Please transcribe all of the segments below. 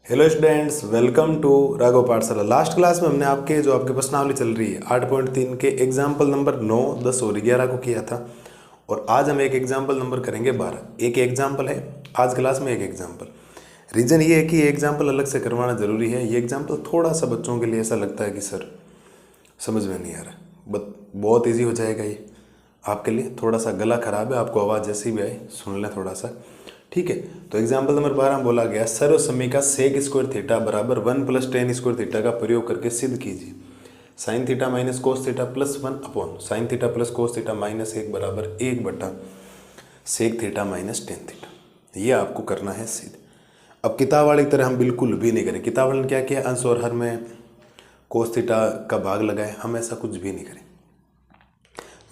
Hello students, welcome to Raghav Pathshala. Last class में हमने आपके प्रश्नावली चल रही है 8.3 के एग्जाम्पल नंबर 9, 10 और 11 को किया था। और आज हम एक एग्जाम्पल नंबर करेंगे 12। एक एग्जाम्पल है आज क्लास में, एक एग्जाम्पल। रीज़न ये है कि ये एग्जाम्पल अलग से करवाना ज़रूरी है। ये एग्जाम्पल थोड़ा सा बच्चों के लिए ऐसा लगता है कि सर समझ में नहीं आ रहा, बट बहुत ईजी हो जाएगा ये आपके लिए। थोड़ा सा गला खराब है, आपको आवाज़ जैसी भी आए सुन लें थोड़ा सा, ठीक है। तो एग्जाम्पल नंबर 12 में बोला गया, सर्व समीका सेक स्क्वायर थीटा बराबर 1 + tan स्क्वायर थीटा का प्रयोग करके सिद्ध कीजिए sine theta minus cos theta plus 1 upon sine theta plus cos theta minus 1 बराबर 1 / sec theta minus tan theta. ये आपको करना है सिद्ध। अब किताब वाली तरह हम बिल्कुल भी नहीं करें। किताब वाले ने क्या किया, अंश और हर में कोस थीटा का भाग लगाए। हम ऐसा कुछ भी नहीं करें।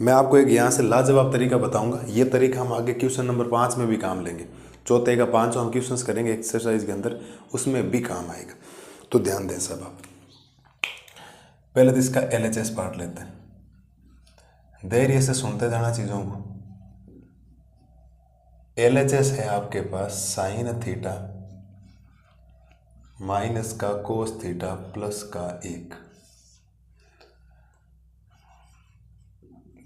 मैं आपको एक यहाँ से लाजवाब तरीका बताऊंगा। ये तरीका हम आगे क्वेश्चन नंबर 5 में भी काम लेंगे। चौथे का 5 हम क्वेश्चंस करेंगे एक्सरसाइज के अंदर, उसमें भी काम आएगा। तो ध्यान दें सब आप। पहले तो इसका LHS पार्ट लेते हैं, धैर्य से सुनते जाना चीज़ों को। LHS है आपके पास साइन थीटा माइनस का कोस थीटा प्लस का 1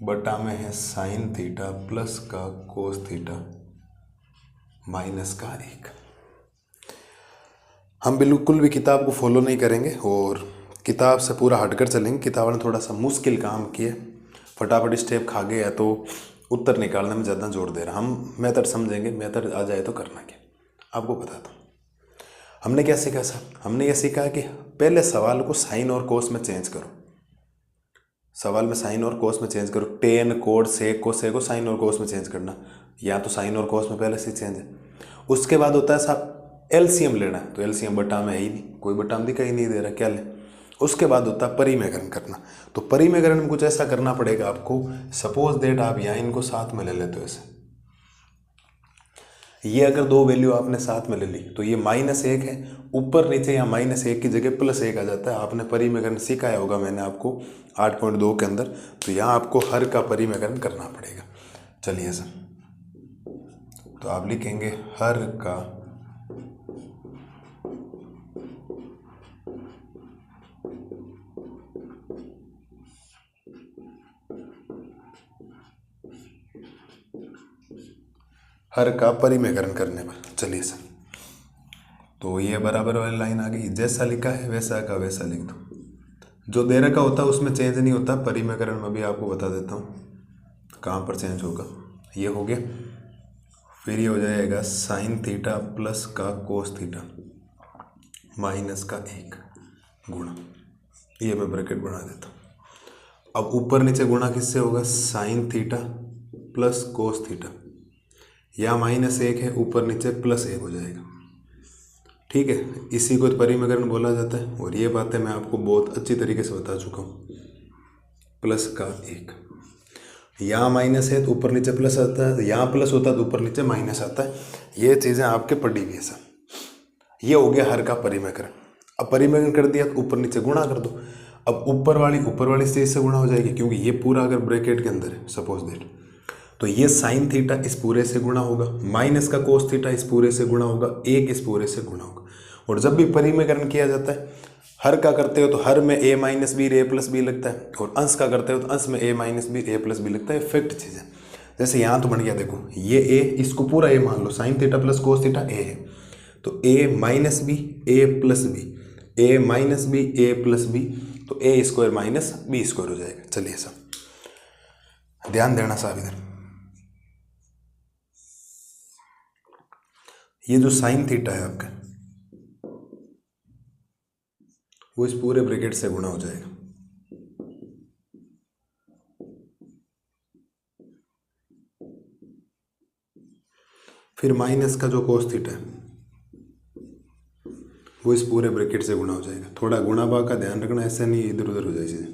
बटा में है साइन थीटा प्लस का कोस थीटा माइनस का 1। हम बिल्कुल भी किताब को फॉलो नहीं करेंगे और किताब से पूरा हटकर चलेंगे। किताब ने थोड़ा सा मुश्किल काम किए, फटाफट स्टेप खा गए या तो उत्तर निकालने में ज़्यादा जोर दे रहा। हम मेथड समझेंगे, मेथड आ जाए तो करना क्या। आपको बताता हूँ हमने क्या सीखा सर। हमने ये सीखा कि पहले सवाल को साइन और कोस में चेंज करो। सवाल में साइन और कोस में चेंज करो। टेन कोड सेक को साइन और कोस में चेंज करना, या तो साइन और कोस में पहले से चेंज है। उसके बाद होता है साहब एलसीएम लेना है। तो एलसीएम बटा में है ही नहीं, कोई बटा में दिखाई नहीं दे रहा, क्या ले। उसके बाद होता है परिमेयकरण करना। तो परिमेयकरण में कुछ ऐसा करना पड़ेगा आपको। सपोज दैट आप यहाँ इनको साथ में ले लेते हो ऐसे। ये अगर दो वैल्यू आपने साथ में ले ली तो ये -1 है, ऊपर नीचे यहाँ -1 की जगह +1 आ जाता है। आपने परिमेयकरण सिखाया होगा मैंने आपको 8.2 के अंदर। तो यहाँ आपको हर का परिमेयकरण करना पड़ेगा। चलिए सर, तो आप लिखेंगे हर का हर का परिमेयकरण करने पर। चलिए सर, तो ये बराबर वाली लाइन आ गई। जैसा लिखा है वैसा का वैसा लिख दो। जो दे रखा होता है उसमें चेंज नहीं होता। परिमेयकरण में भी आपको बता देता हूँ कहाँ पर चेंज होगा। ये हो गया। फिर ये हो जाएगा साइन थीटा प्लस का कोस थीटा माइनस का 1 गुणा, ये मैं ब्रैकेट बना देता हूँ। अब ऊपर नीचे गुणा किससे होगा, sign theta plus cos theta. यहाँ -1 है, ऊपर नीचे +1 हो जाएगा, ठीक है। इसी को परिमेयकरण बोला जाता है। और ये बातें मैं आपको बहुत अच्छी तरीके से बता चुका हूँ। प्लस का 1, यहाँ माइनस है तो ऊपर नीचे प्लस आता है, यहाँ प्लस होता है तो ऊपर नीचे माइनस आता है। ये चीज़ें आपके पढ़ी हुई है सब। ये हो गया हर का परिमेयकरण। अब परिमेयकरण कर दिया तो ऊपर नीचे गुणा कर दो। अब ऊपर वाली चीज़ से गुणा हो जाएगी, क्योंकि ये पूरा अगर ब्रैकेट के अंदर है सपोज दैट, तो ये साइन थीटा इस पूरे से गुणा होगा, माइनस का कोस थीटा इस पूरे से गुणा होगा, 1 इस पूरे से गुणा होगा। और जब भी परिमेयकरण किया जाता है, हर का करते हो तो हर में a - b a + b लगता है, और अंश का करते हो तो अंश में a - b a + b लगता है। इफेक्ट चीज़ है। जैसे यहाँ तो बन गया, देखो ये a, इसको पूरा a मान लो, sine theta plus cos theta a है, तो a - b a + b a - b a + b, तो a² - b² हो जाएगा। चलिए सब ध्यान देना साहब इधर। ये जो साइन थीटा है आपका, वो इस पूरे ब्रैकेट से गुणा हो जाएगा। फिर माइनस का जो कोस थीटा है वो इस पूरे ब्रैकेट से गुणा हो जाएगा। थोड़ा गुणा भाग का ध्यान रखना, ऐसा नहीं इधर उधर हो जाए चीजें।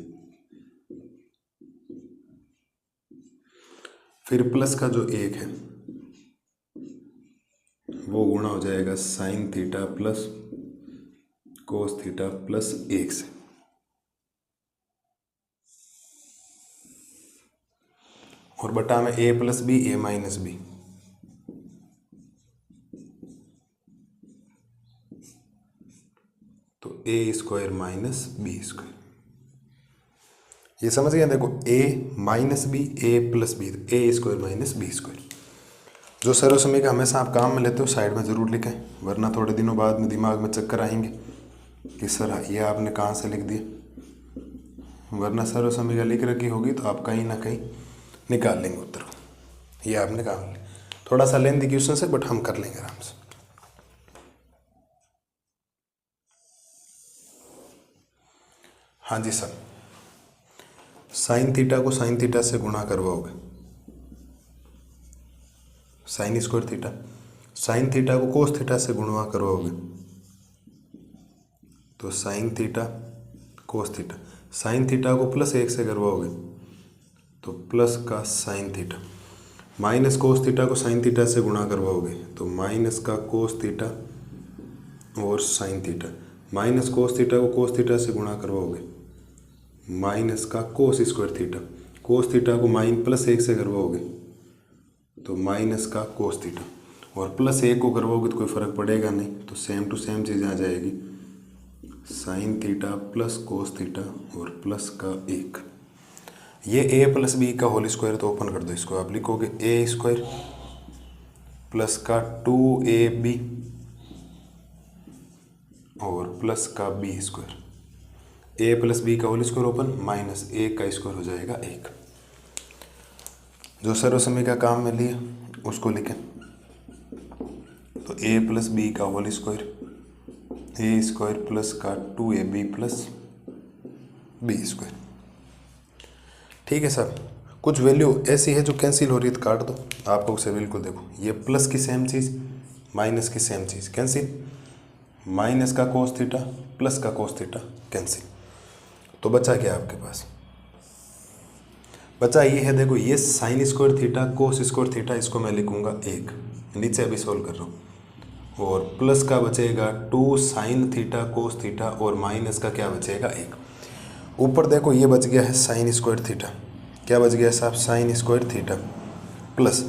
फिर प्लस का जो 1 है वो गुणा हो जाएगा sign theta plus cos theta plus 1 से। और बटा में a + b a - b। A square minus B square. ये समझ गए? देखो A minus B, A plus B, A square minus B square. जो सर्व समीकरण हमेशा आप काम में लेते हो साइड में ज़रूर लिखें, वरना थोड़े दिनों बाद में दिमाग में चक्कर आएंगे कि सर ये आपने कहाँ से लिख दिया। वरना सर्व समीकरण लिख रखी होगी तो आप कहीं ना कहीं निकाल लेंगे उत्तर। ये आपने काम लिया, थोड़ा सा लेंथी क्वेश्चन से, बट हम कर लेंगे आराम से। हाँ जी सर, साइन थीटा को साइन थीटा से गुणा करवाओगे, sine square theta. Sine theta को कोस थीटा से गुणा करवाओगे तो sine theta cos theta. Sine theta को प्लस 1 से करवाओगे तो प्लस का sign theta. Minus cos theta को साइन थीटा से गुणा करवाओगे तो माइनस का कोस थीटा और sign theta. Minus cos theta को कोस थीटा से गुणा करवाओगे माइनस का cos square theta. Cos theta को प्लस 1 से करवाओगे तो माइनस का कोस थीटा, और प्लस 1 को करवाओगे तो कोई फ़र्क पड़ेगा नहीं, तो सेम टू सेम चीज़ आ जाएगी, sign theta plus cos theta और प्लस का 1। ये ए प्लस बी का होल स्क्वायर, तो ओपन कर दो इसको, आप लिखोगे ए स्क्वायर प्लस का 2ab और प्लस का बी स्क्वायर। ए प्लस बी का होल स्क्वायर ओपन, माइनस ए का स्क्वायर हो जाएगा 1। जो सर्व समीकरण का काम में लिए उसको लिखें, तो ए प्लस बी का होल स्क्वायर, ए स्क्वायर प्लस का 2ab प्लस बी स्क्वायर। ठीक है सर, कुछ वैल्यू ऐसी है जो कैंसिल हो रही है तो काट दो। आपको उसे बिल्कुल देखो, ये प्लस की सेम चीज़, माइनस की सेम चीज़ कैंसिल, माइनस का कोस थीटा प्लस का कोस थीटा कैंसिल। तो बचा क्या आपके पास? बचा ये है, देखो ये sine square theta cos square theta, इसको मैं लिखूंगा 1, नीचे अभी सोल्व कर रहा हूँ, और प्लस का बचेगा 2 साइन थीटा कोस थीटा, और माइनस का क्या बचेगा 1। ऊपर देखो ये बच गया है साइन स्क्वायर थीटा, क्या बच गया साहब? साइन स्क्वायर थीटा प्लस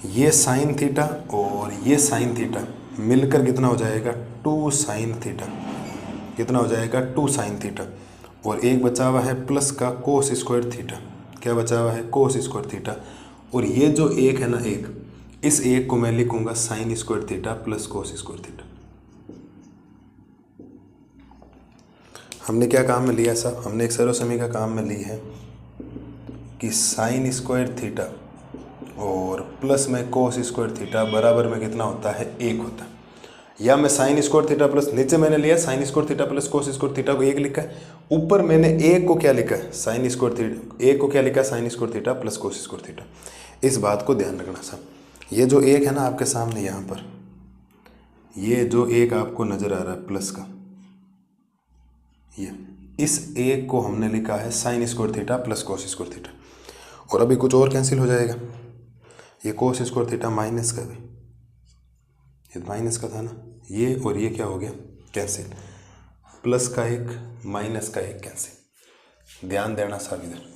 ये साइन थीटा और ये साइन थीटा मिलकर कितना हो जाएगा? 2 साइन थीटा। कितना हो जाएगा? 2 साइन थीटा, और एक बचा हुआ है प्लस का कोस स्क्वायर थीटा। क्या बचा हुआ है? Cos square theta. और ये जो एक है ना, एक, इस एक को मैं लिखूंगा sine square theta plus cos square theta. हमने क्या काम में लिया साहब? हमने एक सर्व समीकरण का काम में ली है कि साइन स्क्वायर थीटा और प्लस में कोस स्क्वायर थीटा बराबर में कितना होता है? 1 होता है। या मैं साइन स्क्वायर थीटा प्लस, नीचे मैंने लिया sine square theta plus cos square theta को 1 लिखा है, ऊपर मैंने 1 को क्या लिखा है? साइन स्क्वायर थीटा, 1 को क्या लिखा है? Sine square theta plus cos square theta. इस बात को ध्यान रखना साहब। ये जो 1 है ना आपके सामने यहाँ पर, ये जो 1 आपको नजर आ रहा है प्लस का, ये इस 1 को हमने लिखा है sine square theta plus cos square theta. और अभी कुछ और कैंसिल हो जाएगा, ये कोस स्क्वायर थीटा माइनस का भी, ये माइनस का था ना, ये और ये क्या हो गया? कैंसिल। प्लस का 1 माइनस का 1 कैंसिल। ध्यान देना साहब इधर।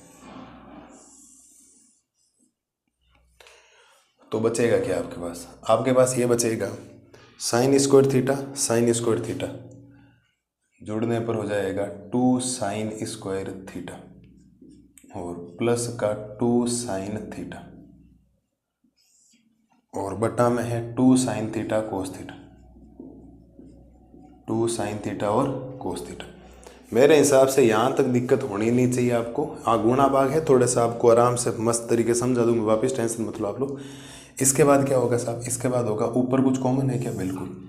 तो बचेगा क्या आपके पास? आपके पास ये बचेगा sine square theta, sine square theta जुड़ने पर हो जाएगा 2 साइन स्क्वायर थीटा, और प्लस का 2 साइन थीटा, और बटा में है 2 sine theta cos theta, 2 sine theta और कोस थीटा। मेरे हिसाब से यहाँ तक दिक्कत होनी नहीं चाहिए आपको। हाँ, गुणा भाग है, थोड़ा सा आपको आराम से मस्त तरीके से समझा दूंगा वापस, टेंशन मत लो आप लोग। इसके बाद क्या होगा साहब? इसके बाद होगा, ऊपर कुछ कॉमन है क्या? बिल्कुल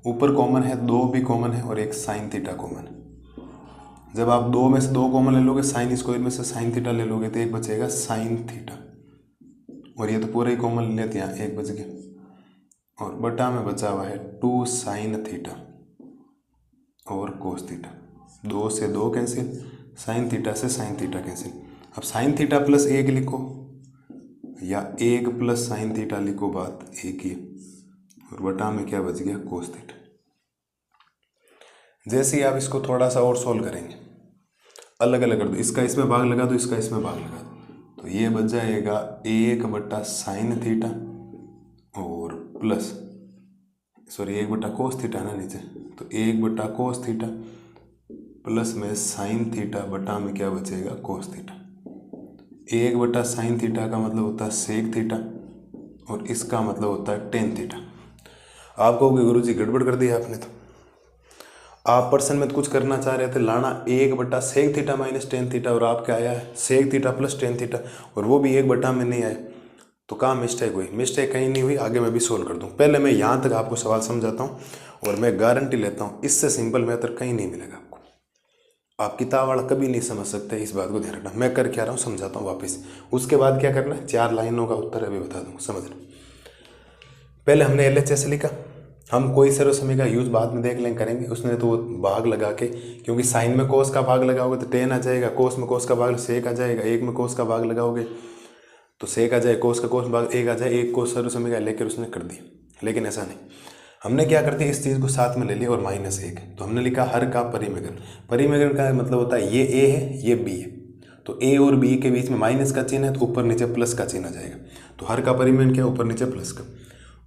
ऊपर कॉमन है, 2 भी कॉमन है और एक साइन थीटा कॉमन है। जब आप 2 में से 2 कॉमन ले लोगे, साइन स्क्वायर में से साइन थीटा ले लोगे, तो एक बचेगा साइन थीटा, और ये तो पूरा ही कॉमन ले लेते हैं, एक बच गया, और बटा में बचा हुआ है 2 साइन थीटा और कोस थीटा। 2 से 2 कैंसिल, साइन थीटा से साइन थीटा कैंसिल। अब साइन थीटा प्लस 1 लिखो या 1 प्लस साइन थीटा लिखो, बात एक ही है, और बटा में क्या बच गया? Cos theta. जैसे ही आप इसको थोड़ा सा और सोल्व करेंगे, अलग अलग कर दो, इसका इसमें भाग लगा दो, इसका इसमें भाग लगा दो, तो ये बच जाएगा 1 बटा साइन थीटा और प्लस, सॉरी 1 बटा कोस थीटा ना नीचे, तो 1 बटा कोस थीटा प्लस में साइन थीटा बटा में क्या बचेगा कोस थीटा। 1 बटा साइन थीटा का मतलब होता है सेक थीटा और इसका मतलब होता है टेन थीटा। आप कहोगे गुरुजी गड़बड़ कर दिया आपने, तो आप प्रश्न में तो कुछ करना चाह रहे थे लाना 1 बटा sec theta minus tan theta और आपका आया है sec theta plus tan theta और वो भी 1 बटा में नहीं आया। तो कहाँ मिस्टेक हुई? मिस्टेक कहीं नहीं हुई, आगे मैं भी सोल्व कर दूँ। पहले मैं यहाँ तक आपको सवाल समझाता हूँ और मैं गारंटी लेता हूँ इससे सिंपल मेथड कहीं नहीं मिलेगा आपको। आप किताब वाला कभी नहीं समझ सकते, इस बात को ध्यान रखना। मैं कर क्या रहा हूँ समझाता हूँ वापस। उसके बाद क्या करना है, 4 लाइनों का उत्तर अभी बता दूँगा, समझना। पहले हमने LHS लिखा, हम कोई सर्वसमय का यूज बाद में देख लें करेंगे। उसने तो भाग लगा के, क्योंकि साइन में कोस का भाग लगाओगे तो टेन आ जाएगा, कोस में कोस का भाग सेक आ जाएगा, एक में कोस का भाग लगाओगे तो सेक आ जाए, कोस का कोस भाग एक आ जाए, एक कोस सर्वसमय का लेकर उसने कर दिया। लेकिन ऐसा नहीं, हमने क्या कर दिया, इस चीज़ को साथ में ले लिया और -1, तो हमने लिखा हर का परिमेयकरण। परिमेयकरण का मतलब होता है ये A है ये B है, तो A और B के बीच में माइनस का चिन्ह है तो ऊपर नीचे प्लस का चिन्ह आ जाएगा। तो हर का परिमेयकरण क्या है, ऊपर नीचे प्लस का।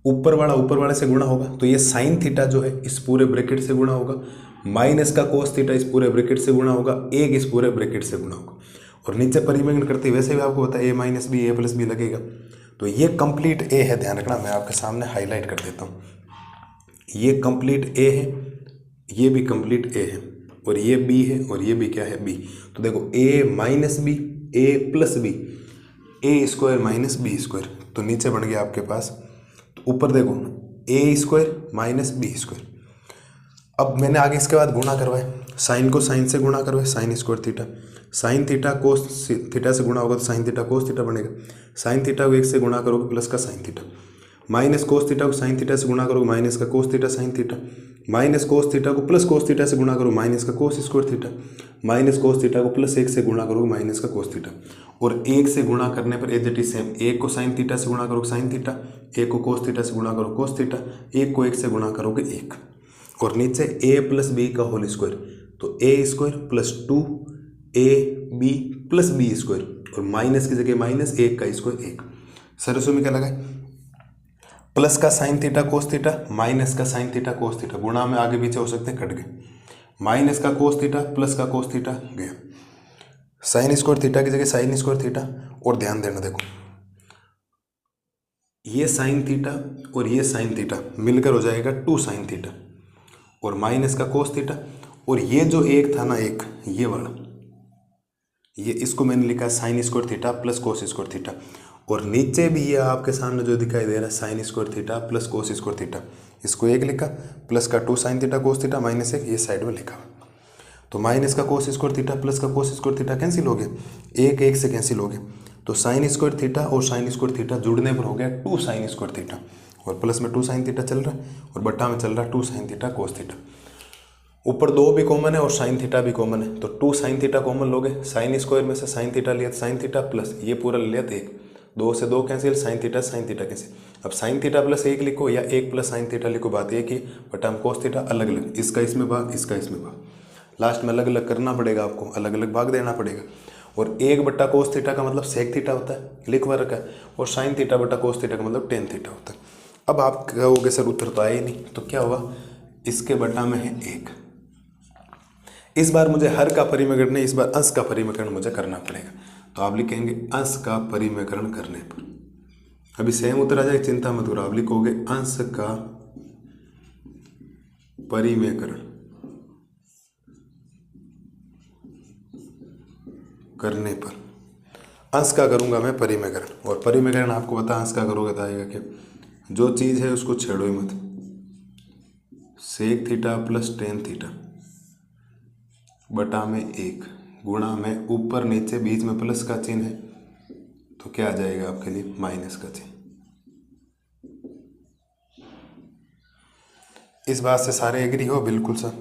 ऊपर वाले से गुणा होगा तो ये साइन थीटा जो है इस पूरे ब्रैकेट से गुणा होगा, माइनस का कोस थीटा इस पूरे ब्रैकेट से गुणा होगा, एक इस पूरे ब्रैकेट से गुणा होगा। और नीचे परिमेयकरण करते वैसे भी आपको पता है A minus B A plus B लगेगा। तो ये कंप्लीट A है, ध्यान रखना, मैं आपके सामने हाईलाइट कर देता हूँ। ये कंप्लीट A है, ये भी कंप्लीट A है, और ये B है और ये भी क्या है B। तो देखो A minus B A plus B, A square minus B square, तो नीचे बन गया आपके पास। तो ऊपर देखो A square minus B square. अब मैंने आगे इसके बाद गुणा करवाए, साइन को साइन से गुणा करवाए, sine square theta, sine theta cos theta से गुणा होगा तो साइन थीटा कोस थीटा बनेगा। साइन थीटा को 1 से गुणा करोगे प्लस का sign theta, minus cos theta को साइन थीटा से गुणा करोगे माइनस का cos theta sine theta, minus cos theta को प्लस कोस थीटा से गुणा करो माइनस का cos square theta, minus cos theta को प्लस 1 से गुणा करोगे माइनस का कोस थीटा। और 1 से गुणा करने पर एज इट इज सेम, 1 को साइन थीटा से गुणा करोगे साइन थीटा, 1 को कोस थीटा से गुणा करो कोस थीटा, 1 को 1 से गुणा करोगे 1, और नीचे A प्लस B का होल स्क्वायर, तो A square plus 2AB plus B square, और माइनस की जगह माइनस 1 का स्क्वायर 1। सरसों में क्या लगाए, प्लस का sine theta cos theta minus का साइन थीटा कोस थीटा, गुणा में आगे पीछे हो सकते हैं, कट गए, माइनस का कोस थीटा प्लस का कोस थीटा गया, साइन स्क्वायर थीटा की जगह साइन स्क्वायर थीटा। और ध्यान देना, देखो ये साइन थीटा और ये साइन थीटा मिलकर हो जाएगा 2 साइन थीटा, और माइनस का कोस थीटा, और ये जो एक था ना एक ये वाला, ये इसको मैंने लिखा sine square theta plus cos square theta, और नीचे भी ये आपके सामने जो दिखाई दे रहा है sine square theta plus cos square theta, इसको 1 लिखा, प्लस का 2 sine theta cos theta minus 1 ये साइड में लिखा। तो माइनस का कोस स्क्वायर थीटा प्लस का कोस स्क्वायर थीटा कैंसिल हो गया, 1 1 से कैंसिल हो गया, तो साइन स्क्वायर थीटा और साइन स्क्वायर थीटा जुड़ने पर हो गया 2 साइन स्क्वायर थीटा, और प्लस में 2 साइन थीटा चल रहा है और बट्टा में चल रहा है 2 साइन थीटा कोस थीटा। ऊपर 2 भी कॉमन है और साइन थीटा भी कॉमन है, तो 2 साइन थीटा कॉमन लोगे, साइन स्क्वायर में से साइन थीटा लिया साइन थीटा प्लस ये पूरा ले लिया 1, 2 से 2 कैंसिल, साइन थीटा कैंसिल। अब साइन थीटा प्लस 1 लिखो या 1 प्लस साइन थीटा लिखो, बात एक ही, बट हम कोस थीटा अलग अलग, इसका इसमें भाग इसका इसमें भाग, लास्ट में अलग अलग करना पड़ेगा आपको, अलग अलग भाग देना पड़ेगा। और 1 बट्टा कोस थीटा का मतलब सेक थीटा होता है, लिखवा रखा है, और साइन थीटा बट्टा कोस थीटा का मतलब टेन थीटा होता है। अब आप कहोगे सर उत्तर तो आया ही नहीं, तो क्या हुआ, इसके बट्टा में है 1। इस बार मुझे हर का परिमेयकरण नहीं, इस बार अंश का परिमेयकरण मुझे करना पड़ेगा, तो आप लिखेंगे अंश का परिमेयकरण करने पर। अभी सेम उत्तर आ जाए, चिंता मत करो, आप लिखोगे अंश का परिमेयकरण करने पर। अंश का करूंगा मैं परिमेयकरण, और परिमेयकरण आपको पता अंश का करोगे तो आएगा क्या, जो चीज़ है उसको छेड़ो ही मत, sec theta plus tan theta बटा में 1 गुणा में ऊपर नीचे बीच में प्लस का चिन्ह है, तो क्या आ जाएगा आपके लिए माइनस का चिन्ह। इस बात से सारे एग्री हो, बिल्कुल सर,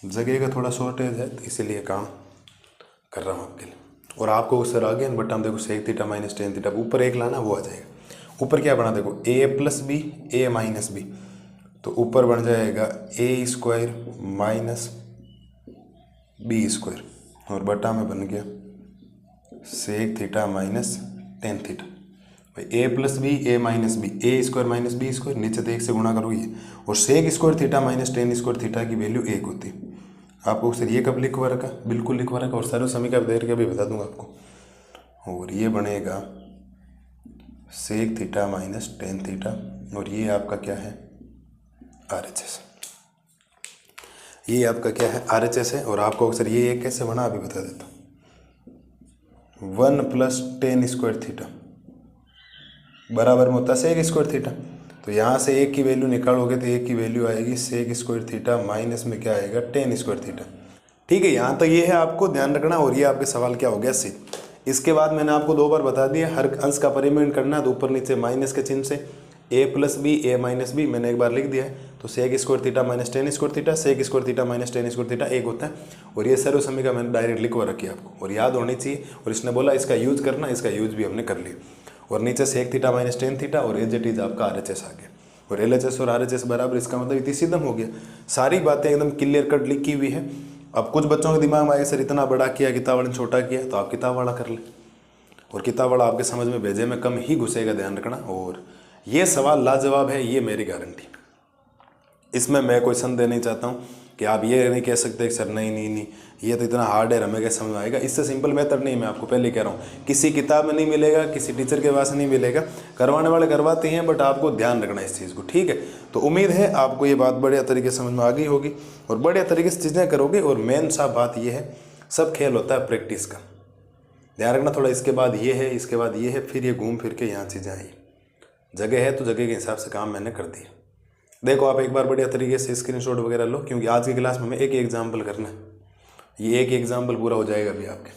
जगह का थोड़ा शॉर्टेज है तो इसीलिए काम कर रहा हूँ आपके लिए। और आपको सर आ गया बट हम देखो sec theta minus tan theta, ऊपर 1 लाना वो आ जाएगा। ऊपर क्या बना, देखो A plus B A minus B, तो ऊपर बन जाएगा A square minus B square, और बटा में बन गया sec theta minus tan theta, भाई A plus B A minus B, A square minus B square, नीचे तो 1 से गुणा करो ये, और sec square theta minus tan square theta की वैल्यू 1 होती है। आपको सर ये कब लिखवा रखा, बिल्कुल लिखवा रखा, और सारे समीकरण दे के अभी बता दूंगा आपको। और ये बनेगा sec theta minus tan theta, और ये आपका क्या है RHS, ये आपका क्या है RHS है। और आपको सर ये कैसे बना अभी बता देता हूँ। 1 प्लस टेन स्क्वायर थीटा बराबर में होता है सेक स्क्वायर थीटा, तो यहाँ से 1 की वैल्यू निकालोगे तो 1 की वैल्यू आएगी सेक स्क्वायर थीटा माइनस में क्या आएगा टेन स्क्वायर थीटा। ठीक है, यहाँ तो ये है आपको ध्यान रखना। और ये आपके सवाल क्या हो गया सी। इसके बाद मैंने आपको 2 बार बता दिया, हर अंश का परिमेय करना है तो ऊपर नीचे माइनस के चिन्ह से A plus B A minus B मैंने एक बार लिख दिया है, तो sec square theta minus tan square theta, sec square theta minus tan square theta 1 होता है। और ये सर्व समीकरण मैंने डायरेक्ट लिखवा रखी है आपको, और याद होनी चाहिए। और इसने बोला इसका यूज करना, इसका यूज भी हमने कर लिया। और नीचे sec theta minus tan theta और एज इट इज आपका RHS आ गया। और LHS और RHS बराबर, इसका मतलब इतनी सीधम हो गया। सारी बातें एकदम क्लियर कट लिखी हुई है। अब कुछ बच्चों के दिमाग में आए सर इतना बड़ा किया, किताब वाले ने छोटा किया, तो आप किताब वाला कर ले, और किताब वाला आपके समझ में भेजे में कम ही घुसेगा, ध्यान रखना। और ये सवाल लाजवाब है, ये मेरी गारंटी। इसमें मैं कोई संदेह नहीं चाहता हूँ कि आप ये नहीं कह सकते कि सर नहीं ये तो इतना हार्ड है, हमें क्या समझ में आएगा। इससे सिंपल मेथड नहीं, मैं आपको पहले कह रहा हूँ, किसी किताब में नहीं मिलेगा, किसी टीचर के पास नहीं मिलेगा। करवाने वाले करवाते हैं, बट आपको ध्यान रखना इस चीज़ को, ठीक है। तो उम्मीद है आपको ये बात बढ़िया तरीके से समझ में आ गई होगी और बढ़िया तरीके से चीज़ें करोगे। और मेन सा बात ये है, सब खेल होता है प्रैक्टिस का, ध्यान रखना थोड़ा। इसके बाद ये है, इसके बाद ये है, फिर ये घूम फिर के यहाँ चीज़ें आई। जगह है तो जगह के हिसाब से काम मैंने कर दिया। देखो आप एक बार बढ़िया तरीके से स्क्रीनशॉट वगैरह लो, क्योंकि आज की क्लास में हमें एक एग्जाम्पल करना है। ये एक एग्जाम्पल पूरा हो जाएगा अभी आपके।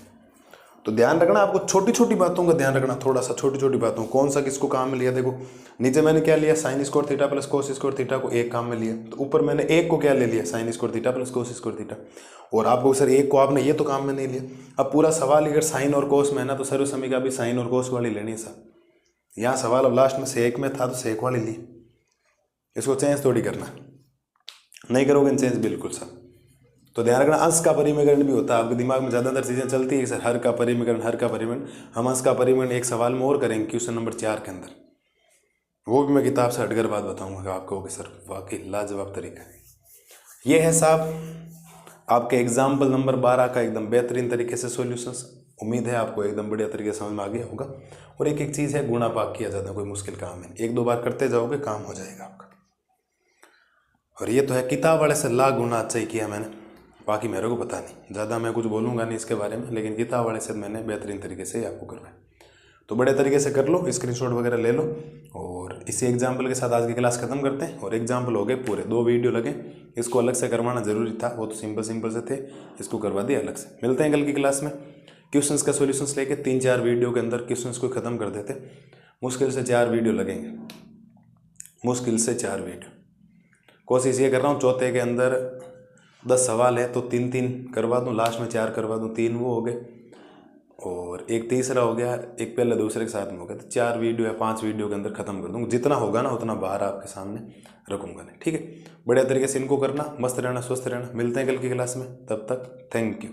तो ध्यान रखना, आपको छोटी छोटी बातों का ध्यान रखना, थोड़ा सा छोटी छोटी बातों, कौन सा किसको काम में लिया। देखो नीचे मैंने क्या लिया, sine square theta plus cos square theta को एक काम में लिया, तो ऊपर मैंने एक को क्या ले लिया, sine square theta plus cos square theta. और आपको सर एक को आपने ये तो काम में नहीं लिया। अब पूरा सवाल अगर साइन और कोस में है ना, तो सर्व समीकरण भी साइन और कोस वाली लेनी है सर। यहाँ सवाल अब लास्ट में सेक में था तो सेक वाली ली, इसको चेंज थोड़ी करना, नहीं करोगे चेंज बिल्कुल सर। तो ध्यान रखना, अंश का परिमेयकरण भी होता है। आपके दिमाग में ज़्यादातर चीज़ें चलती है सर, हर का परिमेयकरण, हर का परिमेयकरण। हम अंश का परिमेयकरण एक सवाल में और करेंगे, क्वेश्चन नंबर 4 के अंदर। वो भी मैं किताब से हटकर बात बताऊंगा आपको कि सर वाकई लाजवाब तरीका है। ये है साहब आपके एग्जाम्पल नंबर 12 का एकदम बेहतरीन तरीके से सॉल्यूशंस। उम्मीद है आपको एकदम बढ़िया तरीके से समझ में आ गया होगा। और एक एक चीज़ है, गुणा भाग किया जाता है, कोई मुश्किल काम है, 1-2 बार करते जाओगे काम हो जाएगा आपका। और ये तो है किताब वाले से लाख गुना अच्छा ही किया मैंने, बाकी मेरे को पता नहीं, ज़्यादा मैं कुछ बोलूँगा नहीं इसके बारे में, लेकिन किताब वाले से मैंने बेहतरीन तरीके से आपको करवाया। तो बड़े तरीके से कर लो, स्क्रीनशॉट वगैरह ले लो। और इसी एग्जाम्पल के साथ आज की क्लास खत्म करते हैं। और एग्जाम्पल हो गए पूरे, 2 वीडियो लगे, इसको अलग से करवाना जरूरी था, वो तो सिंपल से थे, इसको करवा दिया अलग से। मिलते हैं कल की क्लास में क्वेश्चंस का सॉल्यूशंस लेके। 3-4 वीडियो के अंदर क्वेश्चंस को ख़त्म कर देते, मुश्किल से 4 वीडियो लगेंगे, मुश्किल से 4 वीडियो। कोशिश ये कर रहा हूँ चौथे के अंदर 10 सवाल है तो 3-3 करवा दूँ, लास्ट में 4 करवा दूँ, 3 वो हो गए और एक तीसरा हो गया, एक पहले दूसरे के साथ में हो गया। तो 4 वीडियो या 5 वीडियो के अंदर खत्म कर दूँगा, जितना होगा ना उतना बाहर आपके सामने रखूँगा नहीं, ठीक है। बढ़िया तरीके से इनको करना, मस्त रहना, स्वस्थ रहना। मिलते हैं कल की क्लास में, तब तक थैंक यू।